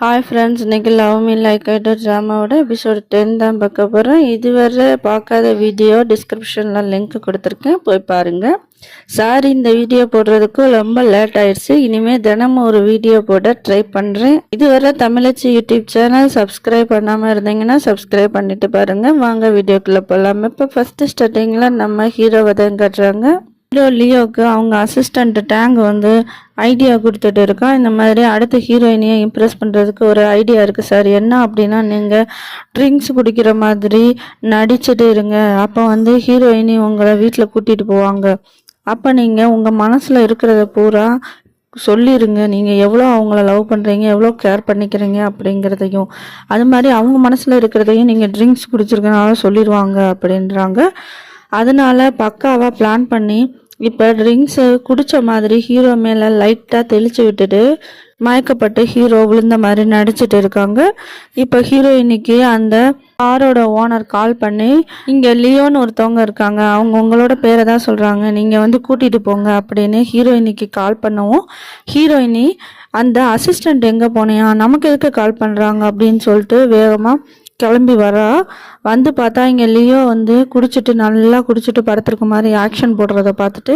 Hi friends, இன்றைக்கி love me like I do ட்ராமாவோட episode 10 தான் பார்க்க போகிறோம். இதுவரை பார்க்காத வீடியோ டிஸ்கிரிப்ஷனில் லிங்க் கொடுத்துருக்கேன், போய் பாருங்கள். சாரி, இந்த வீடியோ போடுறதுக்கு ரொம்ப லேட் ஆயிடுச்சு. இனிமேல் தினமும் ஒரு வீடியோ போட ட்ரை பண்ணுறேன். இதுவரை தமிழச்சி யூடியூப் சேனல் சப்ஸ்கிரைப் பண்ணாமல் இருந்தீங்கன்னா சப்ஸ்கிரைப் பண்ணிட்டு பாருங்கள். வாங்க வீடியோக்குள்ளே போகலாம். இப்போ ஃபஸ்ட்டு ஸ்டார்டிங்கில் நம்ம ஹீரோவை தான் காட்டுறாங்க. ஹீரோ லியோவுக்கு அவங்க அசிஸ்டண்ட் டேங் வந்து ஐடியா கொடுத்துட்டு இருக்கான். இந்த மாதிரி அடுத்த ஹீரோயினியை இம்ப்ரெஸ் பண்ணுறதுக்கு ஒரு ஐடியா இருக்குது சார். என்ன அப்படின்னா, நீங்கள் ட்ரிங்க்ஸ் குடிக்கிற மாதிரி நடிச்சுட்டு இருங்க. அப்போ வந்து ஹீரோயினி உங்களை வீட்டில் கூட்டிகிட்டு போவாங்க. அப்போ நீங்கள் உங்கள் மனசில் இருக்கிறத பூரா சொல்லிடுங்க. நீங்கள் எவ்வளோ அவங்கள லவ் பண்ணுறீங்க, எவ்வளோ கேர் பண்ணிக்கிறீங்க அப்படிங்கிறதையும், அது மாதிரி அவங்க மனசில் இருக்கிறதையும் நீங்கள் ட்ரிங்க்ஸ் குடிச்சிருக்கனால சொல்லிடுவாங்க அப்படின்றாங்க. அதனால பக்காவாக பிளான் பண்ணி இப்போ ட்ரிங்க்ஸை குடித்த மாதிரி ஹீரோ மேலே லைட்டாக தெளித்து விட்டுட்டு மயக்கப்பட்டு ஹீரோ விழுந்த மாதிரி நடிச்சிட்டு இருக்காங்க. இப்போ ஹீரோயினிக்கு அந்த காரோட ஓனர் கால் பண்ணி, இங்கே லியோன்னு ஒருத்தவங்க இருக்காங்க, அவங்க உங்களோட பேரை தான் சொல்கிறாங்க, நீங்கள் வந்து கூட்டிகிட்டு போங்க அப்படின்னு ஹீரோயினிக்கு கால் பண்ணவும், ஹீரோயினி அந்த அசிஸ்டண்ட் எங்கே போனியா, நமக்கு எதுக்கு கால் பண்ணுறாங்க அப்படின்னு சொல்லிட்டு வேகமாக கிளம்பி வரா. வந்து பார்த்தா இங்கே லியோ வந்து நல்லா குடிச்சிட்டு படுத்துருக்க மாதிரி ஆக்ஷன் போடுறத பார்த்துட்டு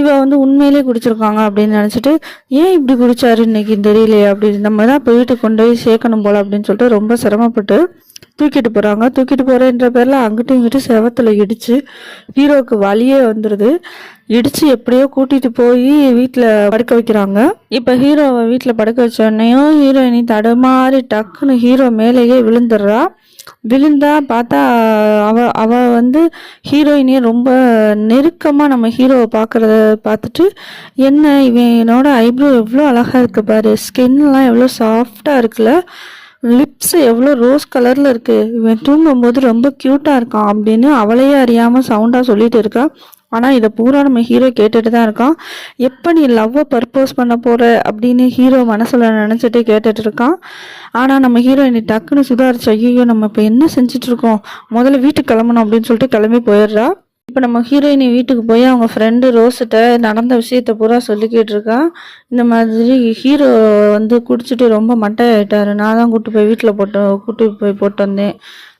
இவ வந்து உண்மையிலே குடிச்சிருக்காங்க அப்படின்னு நினச்சிட்டு, ஏன் இப்படி குடிச்சாரு இன்னைக்கு தெரியலையே, அப்படி நம்ம தான் போயிட்டு கொண்டு போய் சேர்க்கணும் போல அப்படின்னு சொல்லிட்டு ரொம்ப சிரமப்பட்டு தூக்கிட்டு போகிறாங்க. தூக்கிட்டு போகிறேன்ற பேரில் அங்கிட்டும் இங்கிட்டும் செவத்தில் இடித்து ஹீரோவுக்கு வலியே வந்துடுது. இடித்து எப்படியோ கூட்டிகிட்டு போய் வீட்டில் படுக்க வைக்கிறாங்க. இப்போ ஹீரோவை வீட்டில் படுக்க வச்சோடனையும் ஹீரோயினி தடுமாறி டக்குன்னு ஹீரோ மேலேயே விழுந்துடுறா. விழுந்தா பார்த்தா அவ வந்து ஹீரோயினியை ரொம்ப நெருக்கமாக நம்ம ஹீரோவை பார்க்குறத பார்த்துட்டு, என்ன இவனோட ஐப்ரோ எவ்வளோ அழகாக இருக்குது பாரு, ஸ்கின்லாம் எவ்வளோ சாஃப்டாக இருக்குல்ல, லிப்ஸ் எவ்வளோ ரோஸ் கலரில் இருக்குது, இவன் தூங்கும்போது ரொம்ப க்யூட்டாக இருக்கான் அப்படின்னு அவளையே அறியாமல் சவுண்டாக சொல்லிட்டு இருக்கா. ஆனால் இதை பூரா நம்ம ஹீரோ கேட்டுட்டு தான் இருக்கான். எப்போ நீ லவ்வை பர்போஸ் பண்ண போகிற அப்படின்னு ஹீரோ மனசில் நினச்சிட்டு கேட்டுட்டு இருக்கான். ஆனால் நம்ம ஹீரோயினி டக்குன்னு சுதாரிச்சு, ஐயோ நம்ம இப்போ என்ன செஞ்சிட்ருக்கோம், முதல்ல வீட்டுக்கு கிளம்பணும் அப்படின்னு சொல்லிட்டு கிளம்பி போயிடுறா. இப்போ நம்ம ஹீரோயினி வீட்டுக்கு போய் அவங்க ஃப்ரெண்டு ரோஸிட்ட நடந்த விஷயத்த பூரா சொல்லிக்கிட்டு இருக்கா. இந்த மாதிரி ஹீரோ வந்து குடிச்சிட்டு ரொம்ப மட்டையாயிட்டாரு, நான் தான் கூட்டு போய் போட்டு வந்தேன்.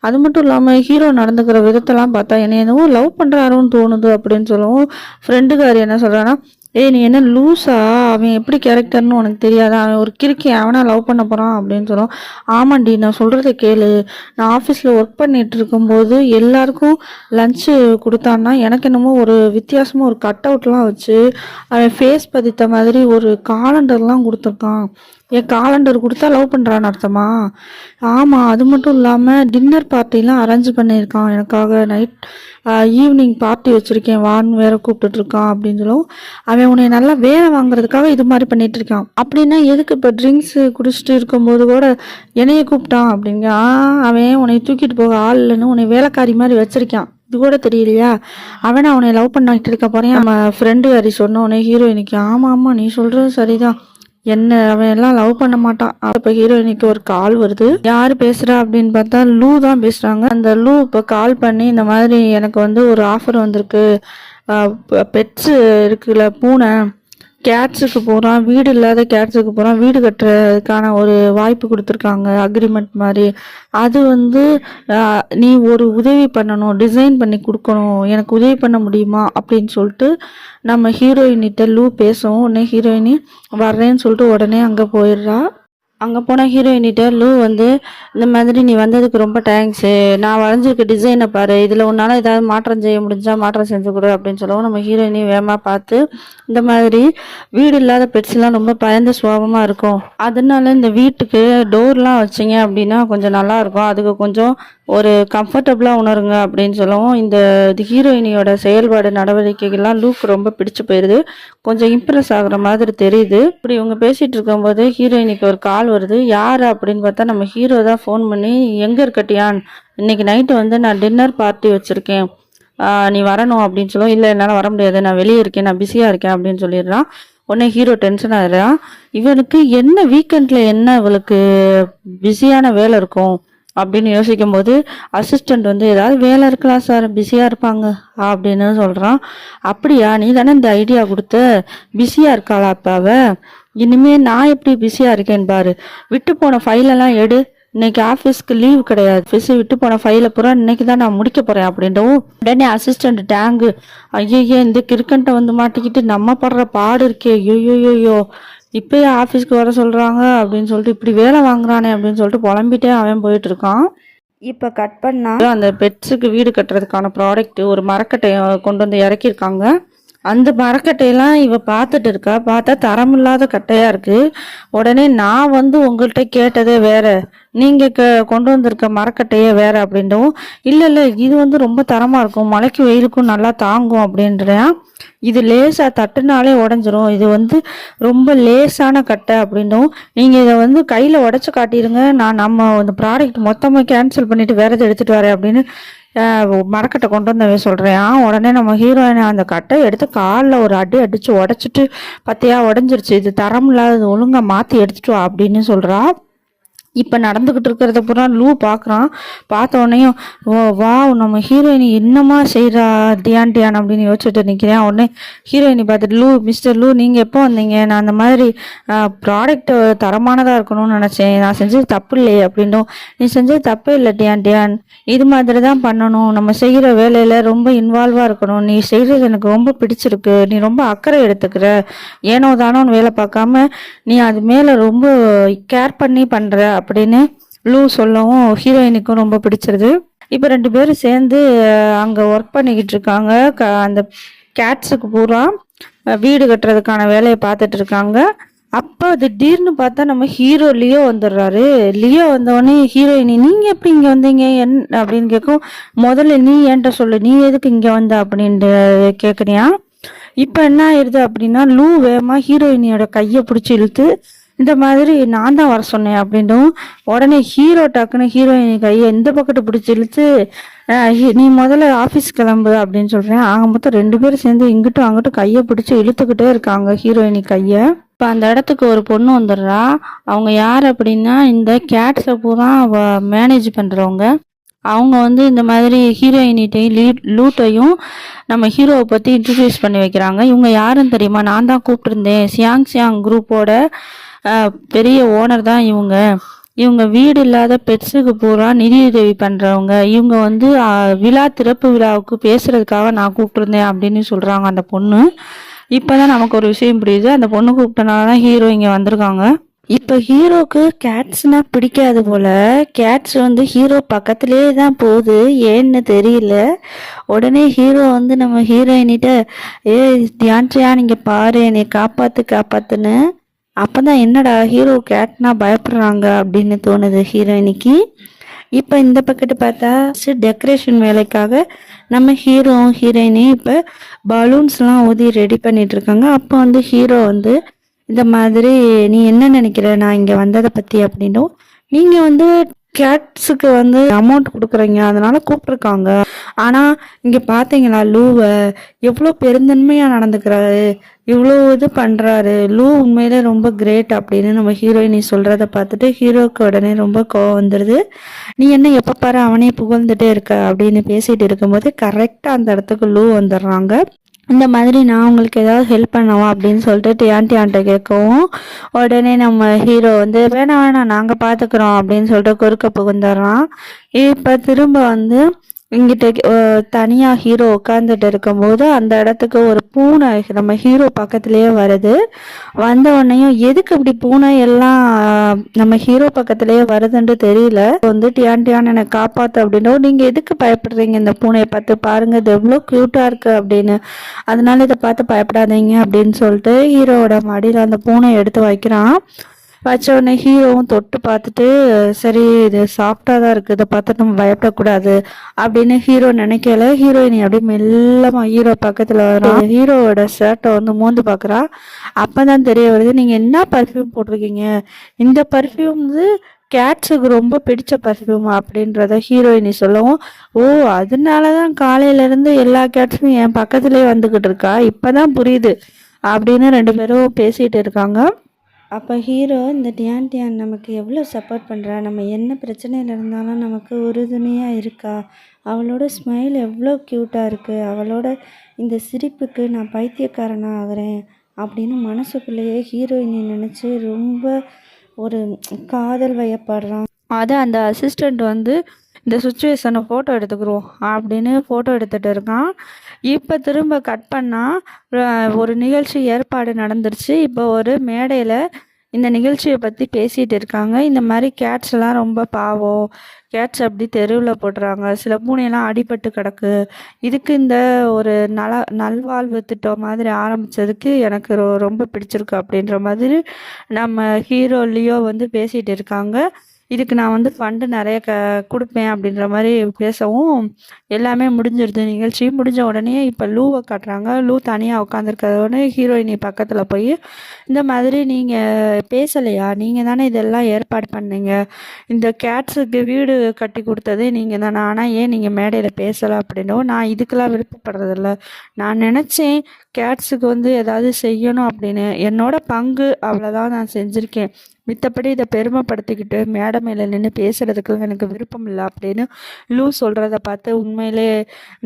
அது மட்டும் இல்லாமல் ஹீரோ நடந்துக்கிற விதத்தெல்லாம் பார்த்தா என்ன என்னவோ லவ் பண்ணுறாருன்னு தோணுது அப்படின்னு சொல்லவும், ஃப்ரெண்டுக்காரி என்ன சொல்கிறான்னா, ஏய் நீ என்ன லூஸா, அவன் எப்படி கேரக்டர்னு உனக்கு தெரியாதா, அவன் ஒரு கிறுக்கி, அவனா லவ் பண்ண போகிறான் அப்படின்னு சொல்லுவோம். ஆமாண்டி, நான் சொல்கிறத கேளு, நான் ஆஃபீஸில் ஒர்க் பண்ணிட்டு இருக்கும்போது எல்லாருக்கும் லஞ்சு கொடுத்தான்னா எனக்கு என்னமோ ஒரு வித்தியாசமாக ஒரு கட் அவுட்லாம் வச்சு அவன் ஃபேஸ் பதித்த மாதிரி ஒரு காலண்டர்லாம் கொடுத்துருக்கான். என் காலண்டர் கொடுத்தா லவ் பண்ணுறான்னு அர்த்தமா? ஆமாம், அது மட்டும் இல்லாமல் டின்னர் பார்ட்டிலாம் அரேஞ்ச் பண்ணியிருக்கான் எனக்காக. ஈவினிங் பார்ட்டி வச்சுருக்கேன் வான்னு வேற கூப்பிட்டுருக்கான் அப்படின்னு சொல்லுவோம். அவன் உன்னை நல்லா வேலை வாங்குறதுக்காக இது மாதிரி பண்ணிட்டு இருக்கான். அப்படின்னா எதுக்கு இப்போ ட்ரிங்க்ஸு குடிச்சிட்டு இருக்கும்போது கூட என்னைய கூப்பிட்டான் அப்படிங்க. அவன் உன்னை தூக்கிட்டு போக ஆள் இல்லைன்னு உன்னை வேலைக்காரி மாதிரி வச்சிருக்கான், இது கூட தெரியலையா? அவனை அவனை லவ் பண்ணிட்டு இருக்க போறேன் நம்ம ஃப்ரெண்டு வேறி சொன்னோன்னே ஹீரோயினிக்கு, ஆமாம் நீ சொல்கிறது சரிதான், என்ன அவன் எல்லாம் லவ் பண்ண மாட்டான். அப்போ ஹீரோயினிக்கு ஒரு கால் வருது. யார் பேசுகிறா அப்படின்னு பார்த்தா லூ தான் பேசுகிறாங்க. அந்த லூ இப்போ கால் பண்ணி, இந்த மாதிரி எனக்கு வந்து ஒரு ஆஃபர் வந்திருக்கு, பெட்ஸு இருக்குல்ல, பூனை, கேட்ஸுக்கு போகிறான், வீடு இல்லாத கேட்ஸுக்கு போகிறான், வீடு கட்டுறதுக்கான ஒரு வாய்ப்பு கொடுத்துருக்காங்க, அக்ரிமெண்ட் மாதிரி. அது வந்து நீ ஒரு உதவி பண்ணணும், டிசைன் பண்ணி கொடுக்கணும், எனக்கு உதவி பண்ண முடியுமா அப்படின்னு சொல்லிட்டு நம்ம ஹீரோயினிட்ட லூ பேசவும், உடனே ஹீரோயினி வர்றேன்னு சொல்லிட்டு உடனே அங்கே போயிடுறா. அங்கே போனால் ஹீரோயினிட்ட லூ வந்து, இந்த மாதிரி நீ வந்ததுக்கு ரொம்ப தேங்க்ஸு, நான் வரைஞ்சிருக்க டிசைனை பாரு, இதில் உன்னால் ஏதாவது மாற்றம் செய்ய முடிஞ்சால் மாற்றம் செஞ்சு கொடு அப்படின்னு சொல்லவும், நம்ம ஹீரோயினி வேகமாக பார்த்து, இந்த மாதிரி வீடு இல்லாத பெட்ஸ்லாம் ரொம்ப பயந்த சுபாவமாக இருக்கும், அதனால இந்த வீட்டுக்கு டோர்லாம் வச்சிங்க அப்படின்னா கொஞ்சம் நல்லாயிருக்கும், அதுக்கு கொஞ்சம் ஒரு கம்ஃபர்டபுளாக உணருங்க அப்படின்னு சொல்லவும், இந்த ஹீரோயினியோட செயல்பாடு நடவடிக்கைகள்லாம் லூக்கு ரொம்ப பிடிச்சு போயிடுது. கொஞ்சம் இம்ப்ரெஸ் ஆகுற மாதிரி தெரியுது. இப்படி இவங்க பேசிகிட்டு இருக்கும்போது ஹீரோயினிக்கு ஒரு கால் வருது. யார் அப்படின்னு பார்த்தா நம்ம ஹீரோ தான் ஃபோன் பண்ணி, எங்கே இருக்கட்டியான், இன்னைக்கு நைட்டு வந்து நான் டின்னர் பார்ட்டி வச்சுருக்கேன், நீ வரணும் அப்படின்னு சொல்லுவோம். இல்லை என்னால் வர முடியாது, நான் வெளியே இருக்கேன், நான் பிஸியாக இருக்கேன் அப்படின்னு சொல்லிடுறான். உடனே ஹீரோ டென்ஷன் ஆகிடுறான். இவனுக்கு என்ன வீக்கெண்டில் என்ன இவளுக்கு பிஸியான வேலை இருக்கும் அப்படின்னு யோசிக்கும் போது, அசிஸ்டண்ட் வந்து ஏதாவது வேலை இருக்கலாம் சார், பிஸியாக இருப்பாங்க அப்படின்னு சொல்கிறான். அப்படியா, நீ தானே இந்த ஐடியா கொடுத்த, பிஸியாக இருக்காளா அப்போ அவ, இனிமே நான் எப்படி பிஸியா இருக்கேன் பாரு. விட்டு போன ஃபைலெல்லாம் எடு. இன்னைக்கு ஆஃபீஸ்க்கு லீவ் கிடையாது. ஆஃபீஸ் விட்டு போன ஃபைலை பூரா இன்னைக்கு தான் நான் முடிக்க போறேன் அப்படின்றவும் உடனே அசிஸ்டன்ட் டேங்கு, ஐயோ இந்த கிறுக்கன்ட்ட வந்து மாட்டிக்கிட்டு நம்ம படுற பாடு இருக்கே, ஐயோயோயோ இப்பயே ஆஃபீஸ்க்கு வர சொல்றாங்க அப்படின்னு சொல்லிட்டு இப்படி வேலை வாங்குறானே அப்படின்னு சொல்லிட்டு புலம்பிட்டே அவன் போயிட்டு இருக்கான். இப்போ கட் பண்ணா அந்த பெட்ஸுக்கு வீடு கட்டுறதுக்கான ப்ராடக்ட் ஒரு மரக்கட்டையை கொண்டு வந்து இறக்கியிருக்காங்க. அந்த மரக்கட்டையெல்லாம் இவ பார்த்துட்டு இருக்கா. பார்த்தா தரமில்லாத கட்டையா இருக்கு. உடனே நான் வந்து உங்கள்கிட்ட கேட்டதே வேற, நீங்க கொண்டு வந்திருக்க மரக்கட்டையே வேற அப்படின்றவும், இல்ல இது வந்து ரொம்ப தரமா இருக்கும், மழைக்கு வெயிலுக்கும் நல்லா தாங்கும் அப்படின்றேன். இது லேசா தட்டுனாலே உடஞ்சிரும், இது வந்து ரொம்ப லேசான கட்டை அப்படின்றவும், நீங்க இதை வந்து கையில உடைச்சு காட்டிடுங்க, நம்ம இந்த ப்ராடக்ட் மொத்தமா கேன்சல் பண்ணிட்டு வேற எதை எடுத்துட்டு வரேன் அப்படின்னு மரக்கட்டை கொண்டு வந்தவே சொல்கிறேன். உடனே நம்ம ஹீரோயினை அந்த கட்டை எடுத்து காலில் ஒரு அடி அடித்து உடச்சிட்டு, பத்தியா உடஞ்சிருச்சு, இது தரம் இல்லாதது, ஒழுங்காக மாற்றி எடுத்துட்டு வா அப்படின்னு சொல்கிறா. இப்போ நடந்துக்கிட்டு இருக்கிறத பூரா லூ பார்க்குறான். பார்த்த உடனேயும் வா நம்ம ஹீரோயினி என்னமா செய்கிறா டியான் அப்படின்னு யோசிச்சுட்டு நிற்கிறேன். உடனே ஹீரோயினி பார்த்துட்டு, மிஸ்டர் லூ நீங்கள் எப்போ வந்தீங்க? நான் அந்த மாதிரி ப்ராடக்ட் தரமானதாக இருக்கணும்னு நினச்சேன், நான் செஞ்சது தப்பு இல்லையே அப்படின்னும். நீ செஞ்சது தப்பே இல்லை டியான், இது மாதிரி தான் பண்ணணும், நம்ம செய்கிற வேலையில் ரொம்ப இன்வால்வாக இருக்கணும், நீ செய்கிறது எனக்கு ரொம்ப பிடிச்சிருக்கு, நீ ரொம்ப அக்கறை எடுத்துக்கிற, ஏனோ தானோன்னு வேலை பார்க்காம நீ அது மேலே ரொம்ப கேர் பண்ணி பண்ணுற அப்படின்னு லூ சொல்லவும் ஹீரோயினுக்கும் ரொம்ப பிடிச்சிருது. இப்போ 2 பேரும் சேர்ந்து அங்கே ஒர்க் பண்ணிக்கிட்டு இருக்காங்க. அந்த கேட்ஸுக்கு பூரா வீடு கட்டுறதுக்கான வேலையை பார்த்துட்டு இருக்காங்க. அப்போ திடீர்னு பார்த்தா நம்ம ஹீரோ லியோ வந்துடுறாரு. லியோ வந்தவொடனே ஹீரோயினி, நீங்கள் எப்படி இங்கே வந்தீங்க அப்படின்னு கேட்கும். முதல்ல நீ என்கிட்ட சொல்லு, நீ எதுக்கு இங்கே வந்த அப்படின்ட்டு கேட்குறியா. இப்போ என்ன ஆயிடுது அப்படின்னா, லூ வேகமாக ஹீரோயினியோட கையை பிடிச்சி இழுத்து, இந்த மாதிரி நான் தான் வர சொன்னேன் அப்படின்னும். உடனே ஹீரோ டக்குன்னு ஹீரோயின் கையை இந்த பக்கத்தை பிடிச்சி இழுத்து, நீ முதல்ல ஆஃபீஸ் கிளம்பு அப்படின்னு சொல்கிறேன். ஆக மொத்தம் 2 பேரும் சேர்ந்து இங்கிட்டும் அங்கிட்டும் கையை பிடிச்சி இழுத்துக்கிட்டே இருக்காங்க ஹீரோயினி கையை. இப்போ அந்த இடத்துக்கு ஒரு பொண்ணு வந்துடுறா. அவங்க யார் அப்படின்னா, இந்த கேட்ஸை பூரா மேனேஜ் பண்ணுறவங்க. அவங்க வந்து இந்த மாதிரி ஹீரோயினிட்டையும் லூட்டையும் நம்ம ஹீரோவை பற்றி இன்ட்ரடியூஸ் பண்ணி வைக்கிறாங்க. இவங்க யாருன்னு தெரியுமா? நான் தான் கூப்பிட்டுருந்தேன், சியாங் குரூப்போட பெரிய ஓனர் தான் இவங்க வீடு இல்லாத பெட்ஸுக்கு பூரா நிதியுதவி பண்ணுறவங்க. இவங்க வந்து திறப்பு விழாவுக்கு பேசுறதுக்காக நான் கூப்பிட்டுருந்தேன் அப்படின்னு சொல்கிறாங்க அந்த பொண்ணு. இப்போ தான் நமக்கு ஒரு விஷயம் புரியுது, அந்த பொண்ணு கூப்பிட்டனால தான் ஹீரோ இங்கே வந்திருக்காங்க. இப்போ ஹீரோக்கு கேட்ஸ்னா பிடிக்காது போல. கேட்ஸ் வந்து ஹீரோ பக்கத்துலேயே தான் போகுது, ஏன்னு தெரியல. உடனே ஹீரோ வந்து நம்ம ஹீரோயினிட்ட, தியான் நீங்கள் பாரு, என்னை காப்பாத்துன்னு. அப்போதான் என்னடா ஹீரோ கேட்னா பயப்படுறாங்க அப்படின்னு தோணுது ஹீரோயினிக்கு. இப்போ இந்த பக்கத்து பார்த்தா டெக்கரேஷன் வேலைக்காக நம்ம ஹீரோயினி இப்போ பலூன்ஸ்லாம் ஊதி ரெடி பண்ணிட்டு இருக்காங்க. அப்போ வந்து ஹீரோ வந்து இந்த மாதிரி, நீ என்ன நினைக்கிற நான் இங்கே வந்ததை பற்றி அப்படின்னும், நீங்கள் வந்து கேட்ஸுக்கு வந்து அமௌண்ட் கொடுக்குறீங்க அதனால கூப்பிட்ருக்காங்க, ஆனால் இங்கே பார்த்தீங்களா லூவை எவ்வளோ பெருந்தன்மையாக நடந்துக்கிறாரு, இவ்வளோ இது பண்ணுறாரு, லூ உண்மையிலே ரொம்ப கிரேட் அப்படின்னு நம்ம ஹீரோயினி சொல்கிறத பார்த்துட்டு ஹீரோக்கு உடனே ரொம்ப கோவம் வந்துடுது. நீ என்ன எப்போ பாரு அவனே புகழ்ந்துட்டே இருக்க அப்படின்னு பேசிகிட்டு இருக்கும்போது கரெக்டாக அந்த இடத்துக்கு லூ வந்துடுறாங்க. இந்த மாதிரி நான் உங்களுக்கு ஏதாவது ஹெல்ப் பண்ணவா அப்படின்னு சொல்லிட்டு டியான்ட்ட கேட்கவும், உடனே நம்ம ஹீரோ வந்து வேணாம் நாங்கள் பார்த்துக்குறோம் அப்படின்னு சொல்லிட்டு குறுக்க புகுந்துடுறான். இப்போ திரும்ப வந்து இங்கிட்ட தனியாக ஹீரோ உட்காந்துட்டு இருக்கும்போது அந்த இடத்துக்கு ஒரு பூனை நம்ம ஹீரோ பக்கத்துலேயே வருது. வந்த உடனேயும் எதுக்கு இப்படி பூனை எல்லாம் நம்ம ஹீரோ பக்கத்துலேயே வருதுன்னு தெரியல. வந்து டியான் என்னை காப்பாற்று அப்படின்னா, நீங்கள் எதுக்கு பயப்படுறீங்க, இந்த பூனையை பார்த்து பாருங்க, இது எவ்வளோ க்யூட்டாக இருக்கு அப்படின்னு, அதனால இதை பார்த்து பயப்படாதீங்க அப்படின்னு சொல்லிட்டு ஹீரோவோட மடியில் அந்த பூனையை எடுத்து வைக்கிறான். வச்ச உடனே ஹீரோவும் தொட்டு பார்த்துட்டு, சரி இது சாஃப்டாக தான் இருக்குது, இதை பார்த்து நம்ம பயப்படக்கூடாது அப்படின்னு ஹீரோ நினைக்கல. ஹீரோயினி அப்படியே மெல்லமா ஹீரோ பக்கத்தில் வரும். ஹீரோவோட ஷர்ட்டை வந்து மோந்து பார்க்குறா. அப்போ தான் தெரிய வருது, நீங்கள் என்ன பர்ஃப்யூம் போட்டிருக்கீங்க, இந்த பர்ஃப்யூம் வந்து கேட்ஸுக்கு ரொம்ப பிடிச்ச பர்ஃப்யூம் அப்படின்றத ஹீரோயினி சொல்லவும், ஓ அதனால தான் காலையிலேருந்து எல்லா கேட்ஸும் என் பக்கத்துலேயே வந்துக்கிட்டு இருக்கா, இப்போ தான் புரியுது அப்படின்னு 2 பேரும் பேசிகிட்டு இருக்காங்க. அப்போ ஹீரோ, இந்த டியான் நமக்கு எவ்வளோ சப்போர்ட் பண்ணுறா, நம்ம என்ன பிரச்சனையில் இருந்தாலும் நமக்கு உறுதுணையாக இருக்கா, அவளோட ஸ்மைல் எவ்வளோ க்யூட்டாக இருக்குது, அவளோட இந்த சிரிப்புக்கு நான் பைத்தியக்காரனாக ஆகிறேன் அப்படின்னு மனசுக்குள்ளேயே ஹீரோயினி நினச்சி ரொம்ப ஒரு காதல் வயப்படுறான். அதை அந்த அசிஸ்டண்ட் வந்து இந்த சுச்சுவேஷனை ஃபோட்டோ எடுத்துக்கிறோம் அப்படின்னு ஃபோட்டோ எடுத்துகிட்டு இருக்கான். இப்போ திரும்ப கட் பண்ணால் ஒரு நிகழ்ச்சி ஏற்பாடு நடந்துருச்சு. இப்போ ஒரு மேடையில் இந்த நிகழ்ச்சியை பற்றி பேசிகிட்டு இருக்காங்க. இந்த மாதிரி கேட்ஸ்லாம் ரொம்ப பாவம், கேட்ஸ் அப்படி தெருவில் போடுறாங்க, சில பூனையெல்லாம் அடிபட்டு கிடக்கு, இதுக்கு இந்த ஒரு நல்வாழ்வு திட்டம் மாதிரி ஆரம்பித்ததுக்கு எனக்கு ரொம்ப பிடிச்சிருக்கு அப்படின்ற மாதிரி நம்ம ஹீரோ லியோ வந்து பேசிகிட்டு இருக்காங்க. இதுக்கு நான் வந்து ஃபண்டு நிறைய கொடுப்பேன் அப்படின்ற மாதிரி பேசவும் எல்லாமே முடிஞ்சிருது. நிகழ்ச்சி முடிஞ்ச உடனே இப்போ லூவை காட்டுறாங்க. லூ தனியாக உட்காந்துருக்கிறதோடனே ஹீரோயினி பக்கத்தில் போய், இந்த மாதிரி நீங்கள் பேசலையா, நீங்கள் தானே இதெல்லாம் ஏற்பாடு பண்ணீங்க, இந்த கேட்ஸுக்கு வீடு கட்டி கொடுத்ததே நீங்கள் தானே, ஆனால் ஏன் நீங்கள் மேடையில் பேசலை அப்படின்னோ, நான் இதுக்கெல்லாம் விருப்பப்படுறதில்ல, நான் நினச்சேன் கேட்ஸுக்கு வந்து ஏதாவது செய்யணும் அப்படின்னு, என்னோட பங்கு அவ்வளோதான் நான் செஞ்சுருக்கேன், மித்தபடி இதை பெருமைப்படுத்திக்கிட்டு மேடை மேலே நின்று பேசுகிறதுக்குலாம் எனக்கு விருப்பம் இல்லை அப்படின்னு லூ சொல்கிறத பார்த்து உண்மையிலே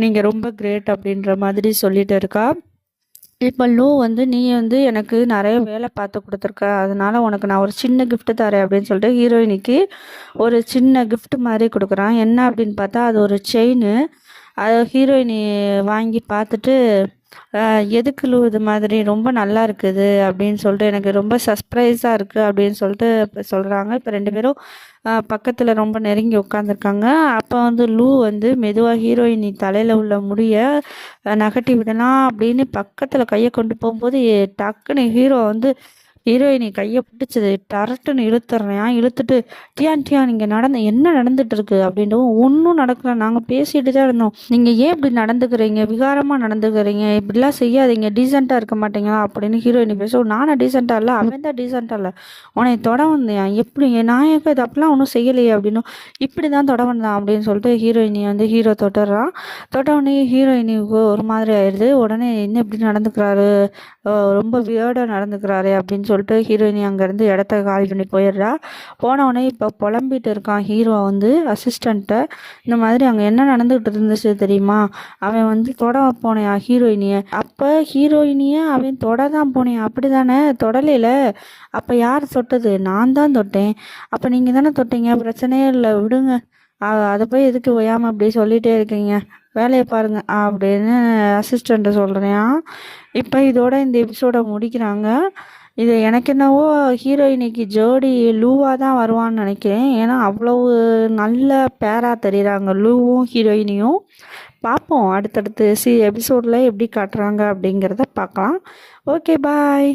நீங்கள் ரொம்ப கிரேட் அப்படின்ற மாதிரி சொல்லிட்டு இருக்கா. இப்போ லூ வந்து நீ வந்து எனக்கு நிறைய வேலை பார்த்து கொடுத்துருக்க, அதனால உனக்கு நான் ஒரு சின்ன கிஃப்ட் தரேன் அப்படின்னு சொல்லிட்டு ஹீரோயினிக்கு ஒரு சின்ன கிஃப்ட் மாதிரி கொடுக்குறான். என்ன அப்படின்னு பார்த்தா அது ஒரு செயின். அதை ஹீரோயினி வாங்கி பார்த்துட்டு, எதுக்கு லூ இது மாதிரி ரொம்ப நல்லா இருக்குது அப்படின்னு சொல்லிட்டு, எனக்கு ரொம்ப சர்ப்ரைஸாக இருக்குது அப்படின்னு சொல்லிட்டு இப்போ சொல்கிறாங்க. இப்போ 2 பேரும் பக்கத்தில் ரொம்ப நெருங்கி உட்காந்துருக்காங்க. அப்போ வந்து லூ வந்து மெதுவாக ஹீரோயினி தலையில் உள்ள முடியை நகட்டி விடலாம் அப்படின்னு பக்கத்தில் கையை கொண்டு போகும்போது டக்குன்னு ஹீரோ வந்து ஹீரோயினி கையை பிடிச்சது டரட்டுன்னு இழுத்துட்றேன். இழுத்துட்டு, டியான் இங்கே என்ன நடந்துட்டு இருக்கு அப்படின்ட்டு, ஒன்றும் நடக்கல, நாங்கள் பேசிட்டு தான் இருந்தோம், நீங்கள் ஏன் இப்படி நடந்துக்கிறீங்க, விகாரமாக நடந்துக்கிறீங்க, இப்படிலாம் செய்யாதீங்க, டீசெண்டாக இருக்க மாட்டீங்களா அப்படின்னு ஹீரோயினி பேசுவோம். நானும் டீசெண்டாக இல்லை, அவன் தான் டீசெண்டாக இல்லை, உன்னை தொட வந்தேன், எப்படி நான் எனக்கு இது அப்படிலாம் ஒன்றும் செய்யலையே அப்படின்னும், இப்படி தான் தொட வந்தான் அப்படின்னு சொல்லிட்டு ஹீரோயினி வந்து ஹீரோ தொட்டுறான். தொட்டவுடனே ஹீரோயினிக்கு ஒரு மாதிரி ஆயிடுது. உடனே என்ன இப்படி நடந்துக்கிறாரு, ரொம்ப வியர்டாக நடந்துக்கிறாரு அப்படின்னு சொல்லிட்டு ஹீரோயினி அங்கேருந்து இடத்த காலி பண்ணி போயிடுறா. போனவுடனே இப்போ புலம்பிட்டு இருக்கான் ஹீரோ வந்து அசிஸ்டண்ட்டை, இந்த மாதிரி அங்கே என்ன நடந்துக்கிட்டு இருந்துச்சு தெரியுமா, அவன் வந்து தொட போனேன் ஹீரோயினியை, அப்போ ஹீரோயினியை அவன் தொட தான் போனேன், அப்படி தானே, தொடலையில், அப்போ யார் தொட்டது, நான் தான் தொட்டேன், அப்போ நீங்கள் தானே தொட்டீங்க, பிரச்சனையே இல்லை விடுங்க, அதை போய் எதுக்கு ஓயாமல் அப்படி சொல்லிகிட்டே இருக்கீங்க, வேலையை பாருங்க அப்படின்னு அசிஸ்டண்ட்டை சொல்கிறேன். இப்போ இதோட இந்த எபிசோடை முடிக்கிறாங்க. இது எனக்கு என்னவோ ஹீரோயினிக்கு ஜோடி லூவாக தான் வருவான்னு நினைக்கிறேன். ஏன்னா அவ்வளவு நல்ல பேராக தெரியுறாங்க லூவும் ஹீரோயினியும். பார்ப்போம் அடுத்தடுத்து எபிசோடில் எப்படி காட்டுறாங்க அப்படிங்கிறத பார்க்கலாம். ஓகே, பாய்.